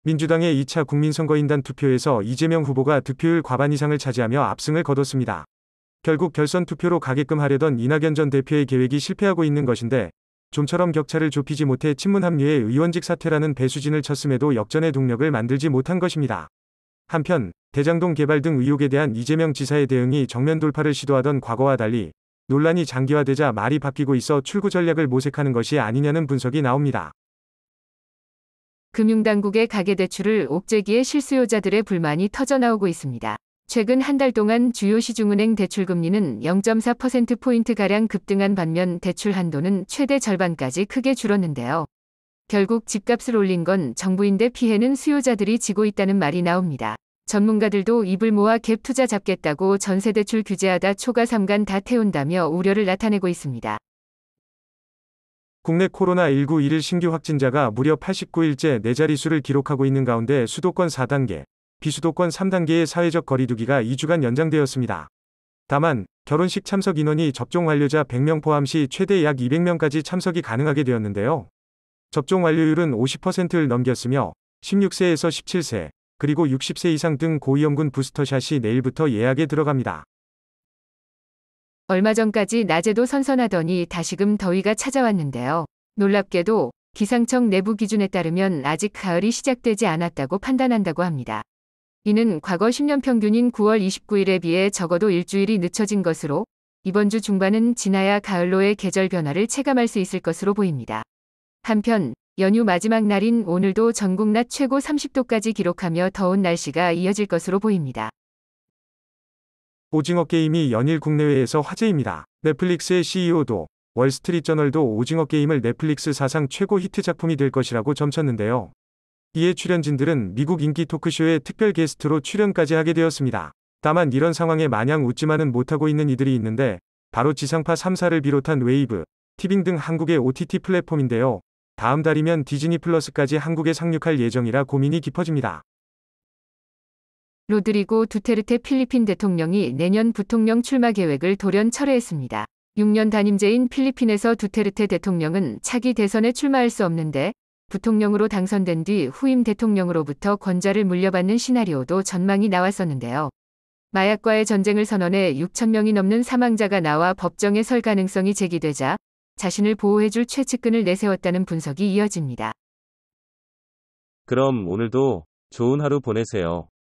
민주당의 2차 국민선거인단 투표에서 이재명 후보가 득표율 과반 이상을 차지하며 압승을 거뒀습니다. 결국 결선 투표로 가게끔 하려던 이낙연 전 대표의 계획이 실패하고 있는 것인데, 좀처럼 격차를 좁히지 못해 친문 합류에 의원직 사퇴라는 배수진을 쳤음에도 역전의 동력을 만들지 못한 것입니다. 한편 대장동 개발 등 의혹에 대한 이재명 지사의 대응이 정면 돌파를 시도하던 과거와 달리 논란이 장기화되자 말이 바뀌고 있어 출구 전략을 모색하는 것이 아니냐는 분석이 나옵니다. 금융당국의 가계대출을 옥죄기에 실수요자들의 불만이 터져나오고 있습니다. 최근 한 달 동안 주요 시중은행 대출금리는 0.4%포인트가량 급등한 반면 대출 한도는 최대 절반까지 크게 줄었는데요. 결국 집값을 올린 건 정부인데 피해는 수요자들이 지고 있다는 말이 나옵니다. 전문가들도 입을 모아 갭 투자 잡겠다고 전세대출 규제하다 초과 3간 다 태운다며 우려를 나타내고 있습니다. 국내 코로나19 1일 신규 확진자가 무려 89일째 4자릿수를 기록하고 있는 가운데 수도권 4단계, 비수도권 3단계의 사회적 거리두기가 2주간 연장되었습니다. 다만 결혼식 참석 인원이 접종 완료자 100명 포함 시 최대 약 200명까지 참석이 가능하게 되었는데요. 접종 완료율은 50%를 넘겼으며 16세에서 17세, 그리고 60세 이상 등 고위험군 부스터샷이 내일부터 예약에 들어갑니다. 얼마 전까지 낮에도 선선하더니 다시금 더위가 찾아왔는데요. 놀랍게도 기상청 내부 기준에 따르면 아직 가을이 시작되지 않았다고 판단한다고 합니다. 이는 과거 10년 평균인 9월 29일에 비해 적어도 일주일이 늦춰진 것으로 이번 주 중반은 지나야 가을로의 계절 변화를 체감할 수 있을 것으로 보입니다. 한편 연휴 마지막 날인 오늘도 전국 낮 최고 30도까지 기록하며 더운 날씨가 이어질 것으로 보입니다. 오징어 게임이 연일 국내외에서 화제입니다. 넷플릭스의 CEO도 월스트리트저널도 오징어 게임을 넷플릭스 사상 최고 히트 작품이 될 것이라고 점쳤는데요. 이에 출연진들은 미국 인기 토크쇼에 특별 게스트로 출연까지 하게 되었습니다. 다만 이런 상황에 마냥 웃지만은 못하고 있는 이들이 있는데 바로 지상파 3사를 비롯한 웨이브, 티빙 등 한국의 OTT 플랫폼인데요. 다음 달이면 디즈니 플러스까지 한국에 상륙할 예정이라 고민이 깊어집니다. 로드리고 두테르테 필리핀 대통령이 내년 부통령 출마 계획을 돌연 철회했습니다. 6년 단임제인 필리핀에서 두테르테 대통령은 차기 대선에 출마할 수 없는데 부통령으로 당선된 뒤 후임 대통령으로부터 권좌를 물려받는 시나리오도 전망이 나왔었는데요. 마약과의 전쟁을 선언해 6,000명이 넘는 사망자가 나와 법정에 설 가능성이 제기되자 자신을 보호해줄 최측근을 내세웠다는 분석이 이어집니다. 그럼 오늘도 좋은 하루 보내세요.